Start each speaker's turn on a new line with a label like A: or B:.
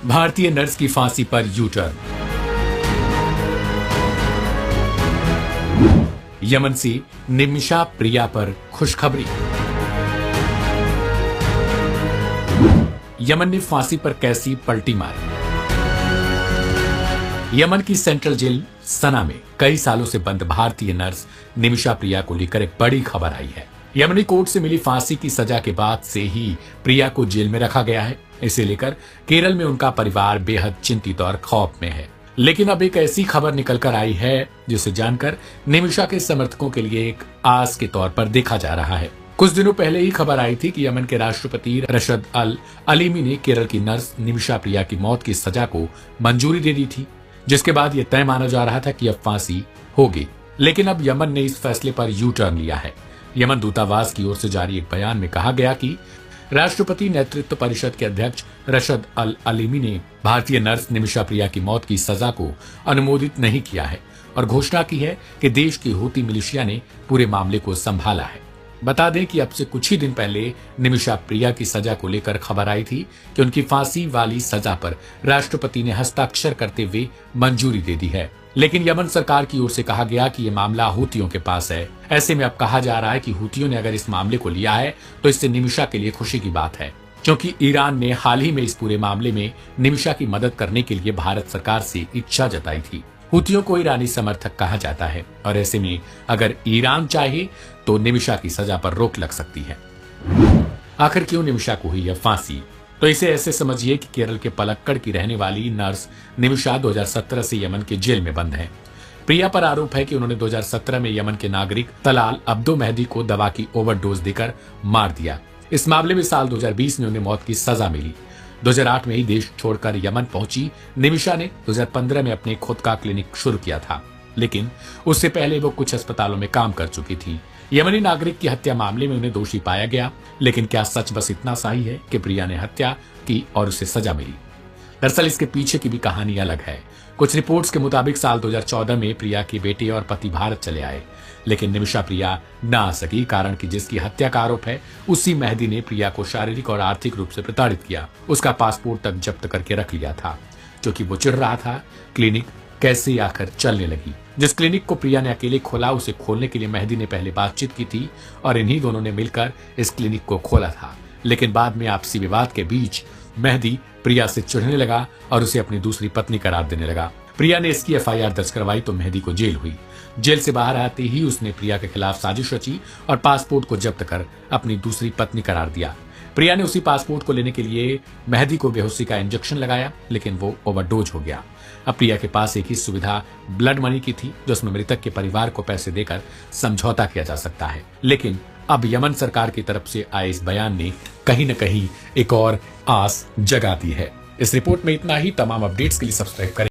A: भारतीय नर्स की फांसी पर यू टर्न। यमन से निमिषा प्रिया पर खुशखबरी। यमन ने फांसी पर कैसी पलटी मारी। यमन की सेंट्रल जेल सना में कई सालों से बंद भारतीय नर्स निमिषा प्रिया को लेकर एक बड़ी खबर आई है। यमनी कोर्ट से मिली फांसी की सजा के बाद से ही प्रिया को जेल में रखा गया है। इसे लेकर केरल में उनका परिवार बेहद चिंतित और खौफ में है। लेकिन अब एक ऐसी खबर निकलकर आई है जिसे जानकर निमिषा के समर्थकों के लिए एक आस के तौर पर देखा जा रहा है। कुछ दिनों पहले ही खबर आई थी कि यमन के राष्ट्रपति रशद अल अलीमी ने केरल की नर्स निमिषा प्रिया की मौत की सजा को मंजूरी दे दी थी, जिसके बाद यह तय माना जा रहा था कि अब फांसी होगी। लेकिन अब यमन ने इस फैसले पर यू टर्न लिया है। यमन दूतावास की ओर से जारी एक बयान में कहा गया कि राष्ट्रपति नेतृत्व परिषद के अध्यक्ष रशद अल अलीमी ने भारतीय नर्स निमिषा प्रिया की मौत की सजा को अनुमोदित नहीं किया है और घोषणा की है कि देश की हूती मिलिशिया ने पूरे मामले को संभाला है। बता दें कि अब से कुछ ही दिन पहले निमिषा प्रिया की सजा को लेकर खबर आई थी कि उनकी फांसी वाली सजा पर राष्ट्रपति ने हस्ताक्षर करते हुए मंजूरी दे दी है। लेकिन यमन सरकार की ओर से कहा गया कि यह मामला हूतियों के पास है। ऐसे में अब कहा जा रहा है कि हूतियों ने अगर इस मामले को लिया है तो इससे निमिषा के लिए खुशी की बात है, क्योंकि ईरान ने हाल ही में इस पूरे मामले में निमिषा की मदद करने के लिए भारत सरकार से इच्छा जताई थी। हूतियों को ईरानी समर्थक कहा जाता है और ऐसे में अगर ईरान चाहे तो निमिषा की सजा पर रोक लग सकती है। आखिर क्यों निमिषा को हुई यह फांसी? तो इसे ऐसे समझिए कि केरल के पलक्कड़ की रहने वाली नर्स निमिषा 2017 से यमन के जेल में बंद है। प्रिया पर आरोप है कि उन्होंने 2017 में यमन के नागरिक तलाल अब्दो मेहदी को दवा की ओवरडोज देकर मार दिया। इस मामले में साल 2020 में उन्हें मौत की सजा मिली। 2008 में ही देश छोड़कर यमन पहुंची निमिषा ने 2015 में अपने खुद का क्लिनिक शुरू किया था, लेकिन उससे पहले वो कुछ अस्पतालों में काम कर चुकी थी। यमनी नागरिक की हत्या मामले में उन्हें दोषी पाया गया, लेकिन क्या सच बस इतना सा ही है कि प्रिया ने हत्या की और उसे सजा मिली? दरअसल इसके पीछे की भी कहानी अलग है। कुछ रिपोर्ट्स के मुताबिक साल 2014 में प्रिया के बेटे और पति भारत चले आए, लेकिन निमिषा प्रिया न आ सकी, कारण कि जिसकी हत्या का आरोप है उसी मेहदी ने प्रिया को शारीरिक और आर्थिक रूप से प्रताड़ित किया। उसका पासपोर्ट तक जब्त करके रख लिया था, क्योंकि वो चिढ़ रहा था क्लिनिक कैसे आकर चलने लगी। जिस क्लिनिक को प्रिया ने अकेले खोला, उसे खोलने के लिए मेहदी ने पहले बातचीत की थी और इन्हीं दोनों ने मिलकर इस क्लिनिक को खोला था। लेकिन बाद में आपसी विवाद के बीच मेहदी प्रिया से चिढ़ने लगा और उसे अपनी दूसरी पत्नी करार देने लगा। प्रिया ने इसकी एफआईआर दर्ज करवाई तो मेहदी को जेल हुई। जेल से बाहर आते ही उसने प्रिया के खिलाफ साजिश रची और पासपोर्ट को जब्त कर अपनी दूसरी पत्नी करार दिया। प्रिया ने उसी पासपोर्ट को लेने के लिए मेहदी को बेहोशी का इंजेक्शन लगाया, लेकिन वो ओवरडोज हो गया। अब प्रिया के पास एक ही सुविधा ब्लड मनी की थी, जिसमें मृतक के परिवार को पैसे देकर समझौता किया जा सकता है। लेकिन अब यमन सरकार की तरफ से आए इस बयान ने कहीं न कहीं एक और आस जगा दी है। इस रिपोर्ट में इतना ही। तमाम अपडेट्स के लिए सब्सक्राइब करें।